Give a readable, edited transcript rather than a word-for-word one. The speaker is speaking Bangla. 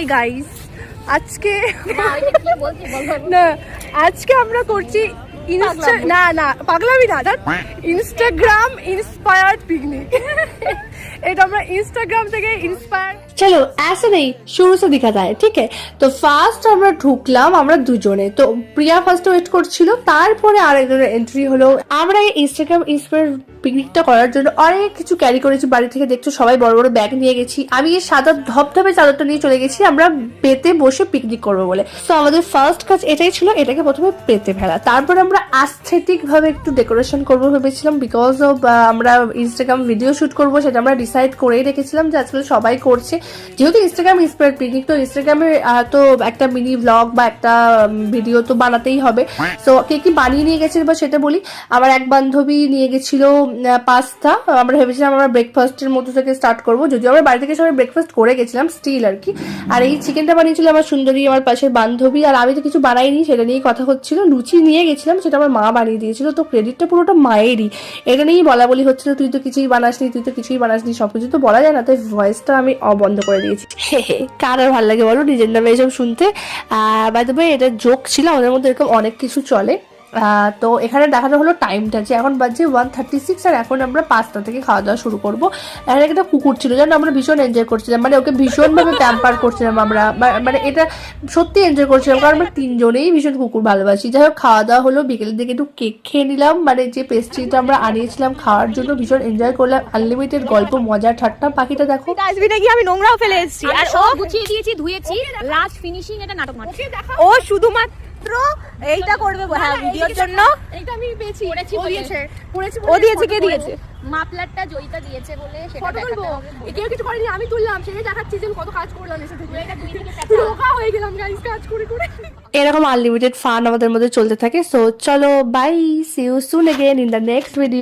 হাই গাইস, আজকে না আজকে আমরা করছি পাগলামি না ইনস্টাগ্রাম ইন্সপায়ার্ড পিকনিক। এটা আমরা ইনস্টাগ্রাম থেকে ইন্সপায়ার। চলো ऐसे नहीं शुरू से दिखाता है, ठीक है? তো ফার্স্ট আমরা ঢুকলাম আমরা দুজনে, তো প্রিয়া ফার্স্ট ওয়েট করছিল, তারপরে আরেকজনের এন্ট্রি হলো। আমরা এই ইনস্টাগ্রাম ইন্সপায়ার পিকনিকটা করার জন্য অনেক কিছু ক্যারি করেছি বাড়ি থেকে, দেখছো সবাই বড় বড় ব্যাগ নিয়ে গেছি। আমি এই সাদা ধপধপে চাদরটা নিয়ে চলে গেছি আমরা পেতে বসে পিকনিক করবো বলে। তো আমাদের ফার্স্ট কাজ এটাই ছিল, এটাকে প্রথমে পেতে ফেলা, তারপর আমরা অ্যাস্থেটিক ভাবে একটু ডেকোরেশন করবো ভেবেছিলাম, বিকজ অফ আমরা ইনস্টাগ্রাম ভিডিও শুট করবো, সেটা আমরা ডিসাইড করেই রেখেছিলাম যে আজকাল সবাই করছে, যেহেতু ইনস্টাগ্রাম ইন্সপায়ার্ড পিকনিক, তো ইনস্টাগ্রামে তো একটা মিনি ব্লগ বা একটা ভিডিও তো বানাতেই হবে। তো কে কি বানিয়ে নিয়ে গেছে বা সেটা বলি। আমার এক বান্ধবী নিয়ে গেছিল পাস্তা, আমরা ভেবেছিলাম আমরা ব্রেকফাস্টের মতো থেকে স্টার্ট করবো, যদিও আমরা বাড়ি থেকে সবাই ব্রেকফাস্ট করে গেছিলাম স্টিল আর কি। আর এই চিকেনটা বানিয়েছিল আমার সুন্দরী, আমার পাশের বান্ধবী, আর আমি তো কিছু বানাইনি, সেটা নিয়ে কথা হচ্ছিল। লুচি নিয়ে গেছিলাম, সেটা আমার মা বানিয়ে দিয়েছিল, তো ক্রেডিটটা পুরোটা মায়েরই। এটা নিয়েই বলা বলি হচ্ছিল, তুই তো কিছুই বানাসনি, তুই তো কিছুই বানাসনি, সবকিছু তো বলা যায় না, তাই ভয়েসটা আমি বন্ধ করে দিয়েছি। কার আর ভালো লাগে বলো নিজের নামে এসব শুনতে। বাই দ্য ওয়ে এটা জোক ছিল, আমাদের মধ্যে এরকম অনেক কিছু চলে। তো এখানে দেখানো হলো টাইমটা, যে এখন বাজে 1:36, আর এখন আমরা 5টা থেকে খাওয়া দাওয়া শুরু করবো। এখানে একটা কুকুর ছিল জানো, আমরা ভীষণ এনজয় করছিলাম, মানে ওকে ভীষণভাবে প্যাম্পার করছিলাম আমরা, মানে এটা সত্যি এনজয় করছিলাম, কারণ আমরা তিনজনেই ভীষণ কুকুর ভালোবাসি। যাই হোক খাওয়া দাওয়া হলো, বিকেলের দিকে একটু কেক খেয়ে নিলাম, মানে যে পেস্ট্রিটা আমরা আনিয়েছিলাম খাওয়ার জন্য, ভীষণ এনজয় করলাম, আনলিমিটেড গল্প মজা ঠাট্টা। পাখিটা দেখো, আসবি নাকি, আমি নোংরাও ফেলে এসেছি আর সব গুছিয়ে দিয়েছি, ধুয়েছি, লাস্ট ফিনিশিং এটা নাটক মারছে। ও শুধুমাত্র এইটা করবে হ্যাঁ ভিডিওর জন্য। এটা আমি পেয়েছি, ও দিয়েছে, ও দিয়েছে, কে দিয়েছে? মাফলারটা জয়িতা দিয়েছে বলে সেটা দেখাতে হবে। কেউ কিছু করেনি, আমি তুললাম, সেটাই দেখাচ্ছি যে আমি কত কাজ করলাম এসে থেকে। এটা দুই থেকে রোগা হয়ে গেলাম গাইস কাজ করে করে। এরকম আনলিমিটেড ফান আমাদের মধ্যে চলতে থাকে। সো চলো bye, see you soon again in the next video.